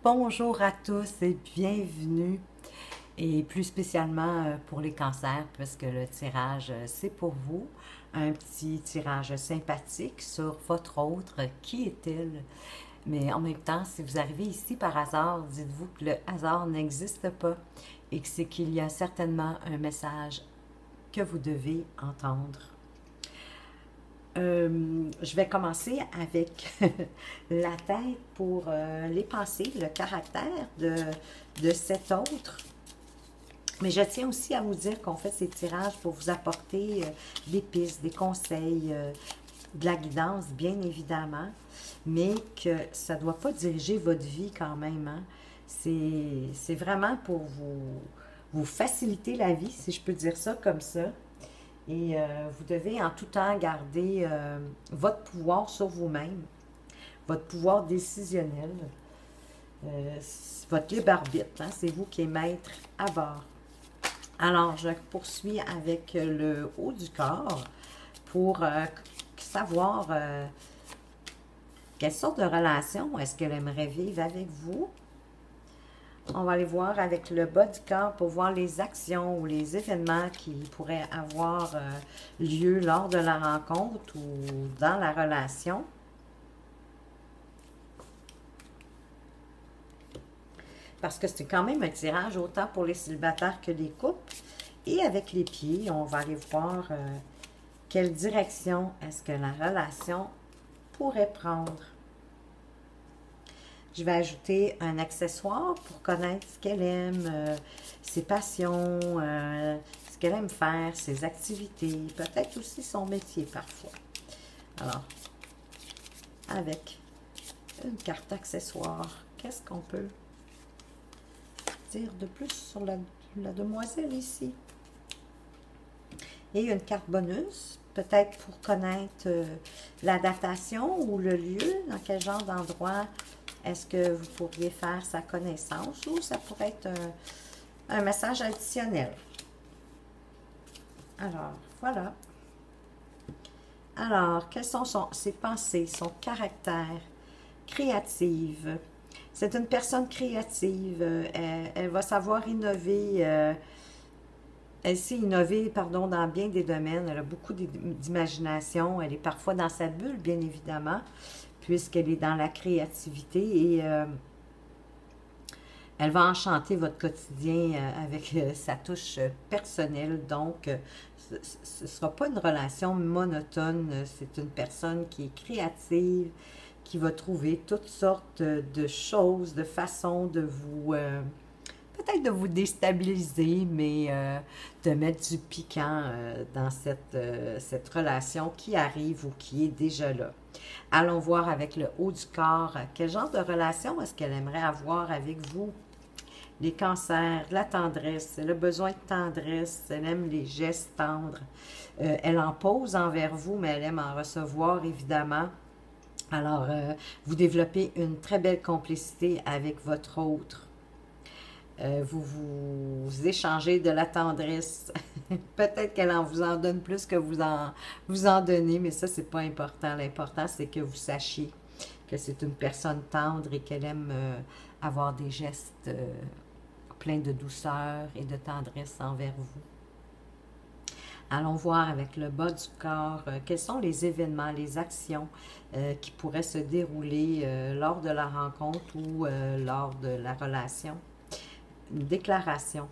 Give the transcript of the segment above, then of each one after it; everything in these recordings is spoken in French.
Bonjour à tous et bienvenue, et plus spécialement pour les cancers, puisque le tirage, c'est pour vous. Un petit tirage sympathique sur votre autre, qui est-il? Mais en même temps, si vous arrivez ici par hasard, dites-vous que le hasard n'existe pas et que c'est qu'il y a certainement un message que vous devez entendre. Je vais commencer avec la tête pour les pensées, le caractère de cet autre. Mais je tiens aussi à vous dire qu'on fait ces tirages pour vous apporter des pistes, des conseils, de la guidance, bien évidemment, mais que ça ne doit pas diriger votre vie quand même. Hein. C'est vraiment pour vous faciliter la vie, si je peux dire ça comme ça. Et vous devez en tout temps garder votre pouvoir sur vous-même, votre pouvoir décisionnel, euh, votre libre arbitre. Hein, c'est vous qui êtes maître à bord. Alors, je poursuis avec le haut du corps pour savoir quelle sorte de relation est-ce qu'elle aimerait vivre avec vous. On va aller voir avec le bas du corps pour voir les actions ou les événements qui pourraient avoir lieu lors de la rencontre ou dans la relation. Parce que c'est quand même un tirage autant pour les célibataires que les couples. Et avec les pieds, on va aller voir quelle direction est-ce que la relation pourrait prendre. Je vais ajouter un accessoire pour connaître ce qu'elle aime, ses passions, ce qu'elle aime faire, ses activités, peut-être aussi son métier parfois. Alors, avec une carte accessoire, qu'est-ce qu'on peut dire de plus sur la demoiselle ici? Et une carte bonus, peut-être pour connaître la datation ou le lieu, dans quel genre d'endroit est-ce que vous pourriez faire sa connaissance, ou ça pourrait être un message additionnel. Alors, voilà. Alors, quelles sont ses pensées, son caractère, créative? C'est une personne créative. Elle va savoir innover. Elle sait innover, pardon, dans bien des domaines. Elle a beaucoup d'imagination. Elle est parfois dans sa bulle, bien évidemment, puisqu'elle est dans la créativité, et elle va enchanter votre quotidien avec sa touche personnelle. Donc, ce ne sera pas une relation monotone. C'est une personne qui est créative, qui va trouver toutes sortes de choses, de façons de vous... peut-être de vous déstabiliser, mais de mettre du piquant dans cette relation qui arrive ou qui est déjà là. Allons voir avec le haut du corps, quel genre de relation est-ce qu'elle aimerait avoir avec vous? Les cancers, la tendresse, le besoin de tendresse, elle aime les gestes tendres. Elle en pose envers vous, mais elle aime en recevoir, évidemment. Alors, vous développez une très belle complicité avec votre autre. Vous échangez de la tendresse. Peut-être qu'elle vous en donne plus que vous en donnez, mais ça, c'est pas important. L'important, c'est que vous sachiez que c'est une personne tendre et qu'elle aime avoir des gestes pleins de douceur et de tendresse envers vous. Allons voir avec le bas du corps quels sont les événements, les actions qui pourraient se dérouler lors de la rencontre ou lors de la relation. Une déclaration.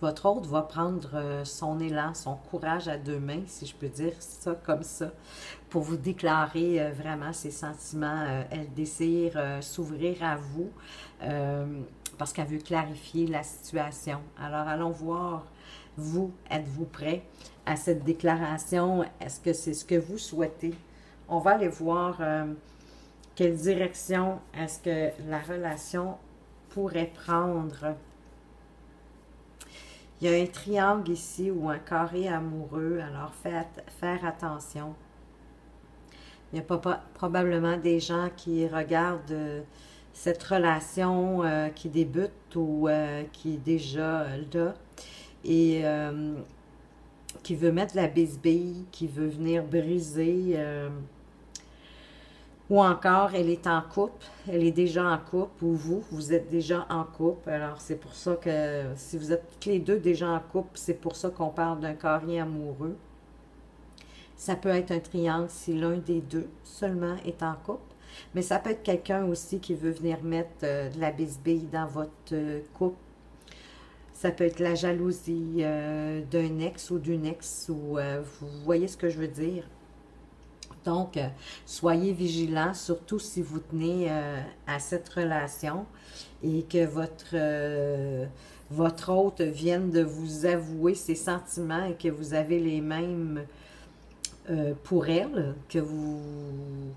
Votre hôte va prendre son élan, son courage à deux mains, si je peux dire ça comme ça, pour vous déclarer vraiment ses sentiments. Elle désire s'ouvrir à vous parce qu'elle veut clarifier la situation. Alors, allons voir, vous, êtes-vous prêt à cette déclaration? Est-ce que c'est ce que vous souhaitez? On va aller voir quelle direction est-ce que la relation pourrait prendre. Il y a un triangle ici ou un carré amoureux, alors faire attention. Il y a probablement des gens qui regardent cette relation qui débute ou qui est déjà là et qui veut mettre la bisbille, qui veut venir briser Ou encore, elle est en couple, elle est déjà en couple, ou vous êtes déjà en couple. Alors, c'est pour ça que si vous êtes toutes les deux déjà en couple, c'est pour ça qu'on parle d'un carré amoureux. Ça peut être un triangle si l'un des deux seulement est en couple. Mais ça peut être quelqu'un aussi qui veut venir mettre de la bisbille dans votre couple. Ça peut être la jalousie d'un ex ou d'une ex, ou vous voyez ce que je veux dire. Donc, soyez vigilants, surtout si vous tenez à cette relation et que votre hôte vienne de vous avouer ses sentiments et que vous avez les mêmes pour elle, que vous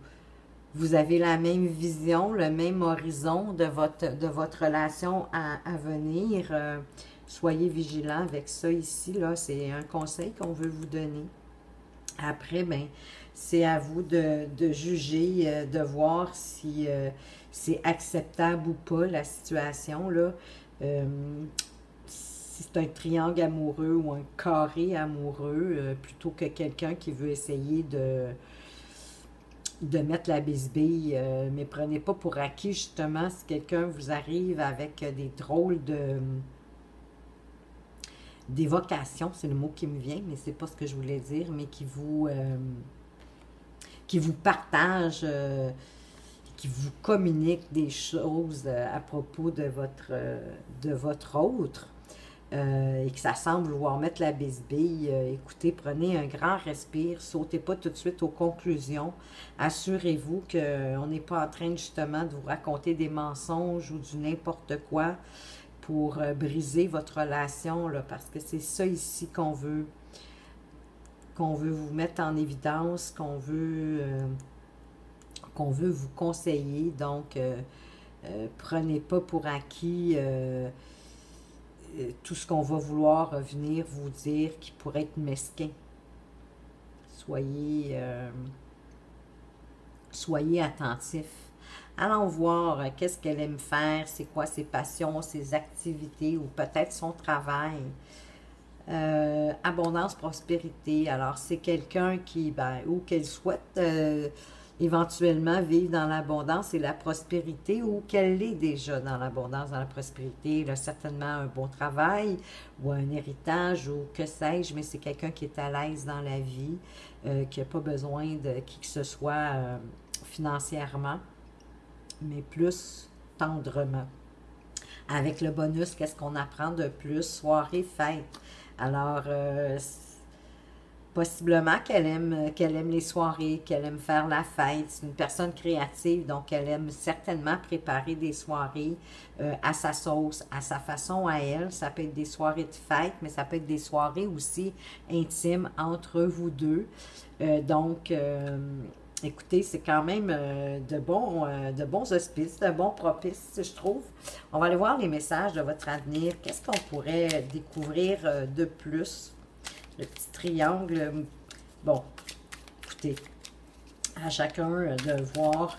avez la même vision, le même horizon de votre relation à venir. Soyez vigilants avec ça ici, là, c'est un conseil qu'on veut vous donner. Après, ben, c'est à vous de juger, de voir si c'est acceptable ou pas la situation, là. Euh, si c'est un triangle amoureux ou un carré amoureux, plutôt que quelqu'un qui veut essayer de mettre la bisbille. Mais prenez pas pour acquis, justement, si quelqu'un vous arrive avec des drôles d'évocation, c'est le mot qui me vient, mais c'est pas ce que je voulais dire, mais qui vous partage, qui vous communique des choses à propos de votre autre, et que ça semble vouloir mettre la bisbille. Écoutez, prenez un grand respire, sautez pas tout de suite aux conclusions. Assurez-vous qu'on n'est pas en train justement de vous raconter des mensonges ou du n'importe quoi pour briser votre relation, là, parce que c'est ça ici qu'on veut vous mettre en évidence, qu'on veut vous conseiller. Donc, prenez pas pour acquis tout ce qu'on va vouloir venir vous dire qui pourrait être mesquin. Soyez attentifs. Allons voir qu'est-ce qu'elle aime faire, c'est quoi ses passions, ses activités ou peut-être son travail. Abondance, prospérité. Alors, c'est quelqu'un qui, ben, ou qu'elle souhaite éventuellement vivre dans l'abondance et la prospérité, ou qu'elle est déjà dans l'abondance, dans la prospérité. Elle a certainement un bon travail ou un héritage ou que sais-je, mais c'est quelqu'un qui est à l'aise dans la vie, qui n'a pas besoin de qui que ce soit financièrement, mais plus tendrement. Avec le bonus, qu'est-ce qu'on apprend de plus? Soirée, fête. Alors, possiblement qu'elle aime les soirées, qu'elle aime faire la fête. C'est une personne créative, donc elle aime certainement préparer des soirées à sa sauce, à sa façon à elle. Ça peut être des soirées de fête, mais ça peut être des soirées aussi intimes entre vous deux. Donc, écoutez, c'est quand même de bons auspices, de bons propices, je trouve. On va aller voir les messages de votre avenir. Qu'est-ce qu'on pourrait découvrir de plus? Le petit triangle. Bon, écoutez, à chacun de voir.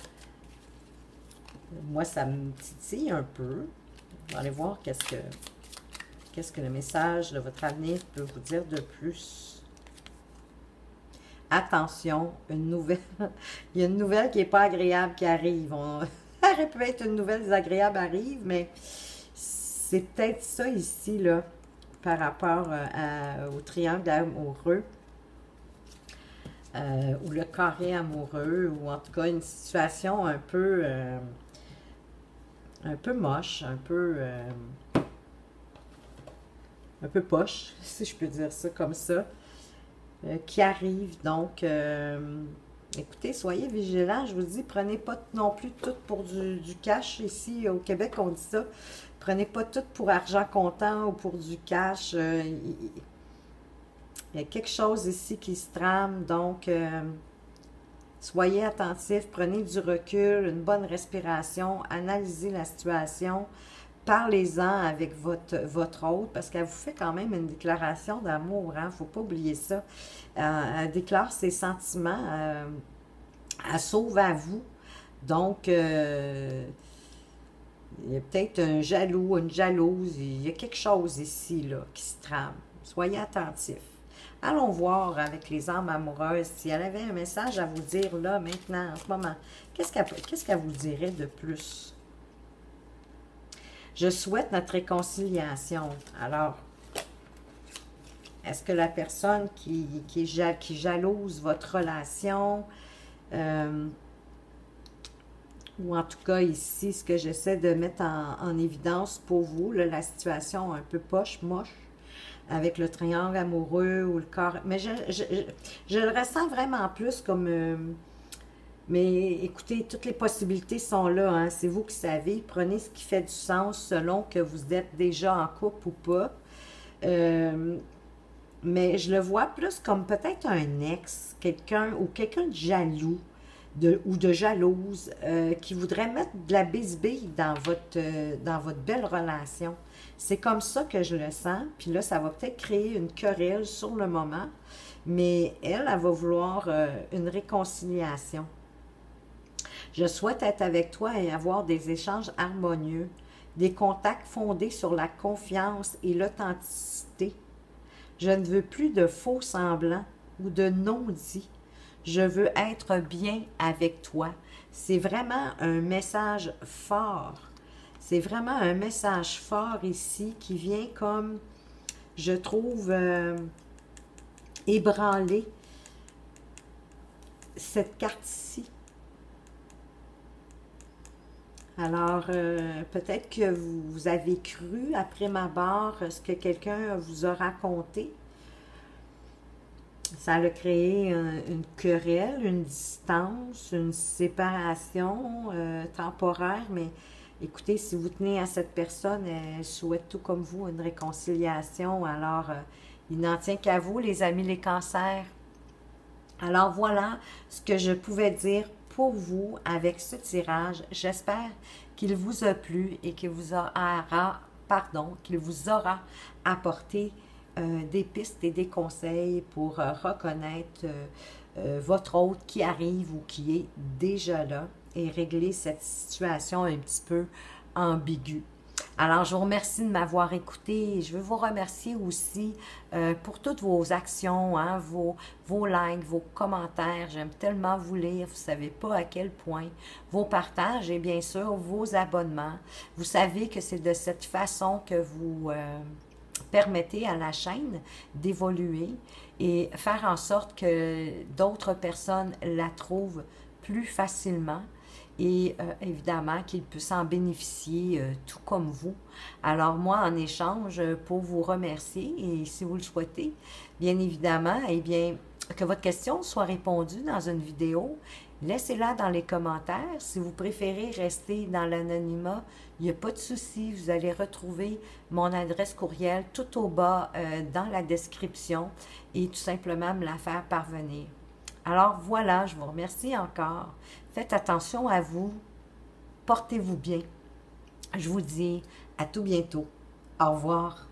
Moi, ça me titille un peu. On va aller voir qu'est-ce que le message de votre avenir peut vous dire de plus. Attention, une nouvelle. Il y a une nouvelle qui n'est pas agréable qui arrive. Elle peut être une nouvelle désagréable arrive, mais c'est peut-être ça ici, là, par rapport au triangle amoureux, ou le carré amoureux, ou en tout cas une situation un peu moche, un peu poche, si je peux dire ça comme ça, qui arrive. Donc, écoutez, soyez vigilants. Je vous dis, prenez pas non plus tout pour du cash. Ici, au Québec, on dit ça. Prenez pas tout pour argent comptant ou pour du cash. Il y a quelque chose ici qui se trame. Donc, soyez attentifs. Prenez du recul, une bonne respiration. Analysez la situation. Parlez-en avec votre hôte, parce qu'elle vous fait quand même une déclaration d'amour. Il ne faut pas oublier ça. Elle déclare ses sentiments. Elle s'ouvre à vous. Donc, il y a peut-être un jaloux, une jalouse. Il y a quelque chose ici là, qui se trame. Soyez attentifs. Allons voir avec les âmes amoureuses si elle avait un message à vous dire là, maintenant, en ce moment. Qu'est-ce qu'elle vous dirait de plus? Je souhaite notre réconciliation. Alors, est-ce que la personne qui jalouse votre relation, ou en tout cas ici, ce que j'essaie de mettre en évidence pour vous, là, la situation un peu moche, avec le triangle amoureux ou le corps, mais je le ressens vraiment plus comme... mais écoutez, toutes les possibilités sont là, hein, c'est vous qui savez, prenez ce qui fait du sens selon que vous êtes déjà en couple ou pas. Mais je le vois plus comme peut-être un ex, quelqu'un ou quelqu'un de jaloux ou de jalouse qui voudrait mettre de la bisbille dans votre belle relation. C'est comme ça que je le sens. Puis là, ça va peut-être créer une querelle sur le moment, mais elle va vouloir une réconciliation. Je souhaite être avec toi et avoir des échanges harmonieux, des contacts fondés sur la confiance et l'authenticité. Je ne veux plus de faux semblants ou de non-dits. Je veux être bien avec toi. C'est vraiment un message fort. C'est vraiment un message fort ici qui vient comme, je trouve, ébranler cette carte-ci. Alors, peut-être que vous avez cru, après ma barre, ce que quelqu'un vous a raconté. Ça a créé une querelle, une distance, une séparation temporaire, mais écoutez, si vous tenez à cette personne, elle souhaite tout comme vous une réconciliation, alors il n'en tient qu'à vous, les amis, les cancers. Alors voilà ce que je pouvais dire pour vous avec ce tirage. J'espère qu'il vous a plu et qu'il vous aura apporté des pistes et des conseils pour reconnaître votre hôte qui arrive ou qui est déjà là et régler cette situation un petit peu ambiguë. Alors, je vous remercie de m'avoir écouté. Je veux vous remercier aussi pour toutes vos actions, hein, vos likes, vos commentaires. J'aime tellement vous lire. Vous ne savez pas à quel point. Vos partages et bien sûr vos abonnements. Vous savez que c'est de cette façon que vous permettez à la chaîne d'évoluer et faire en sorte que d'autres personnes la trouvent plus facilement. Et évidemment qu'ils puissent en bénéficier tout comme vous. Alors moi, en échange, pour vous remercier, et si vous le souhaitez, bien évidemment, eh bien, que votre question soit répondue dans une vidéo, laissez-la dans les commentaires. Si vous préférez rester dans l'anonymat, il n'y a pas de souci, vous allez retrouver mon adresse courriel tout au bas dans la description et tout simplement me la faire parvenir. Alors voilà, je vous remercie encore. Faites attention à vous. Portez-vous bien. Je vous dis à tout bientôt. Au revoir.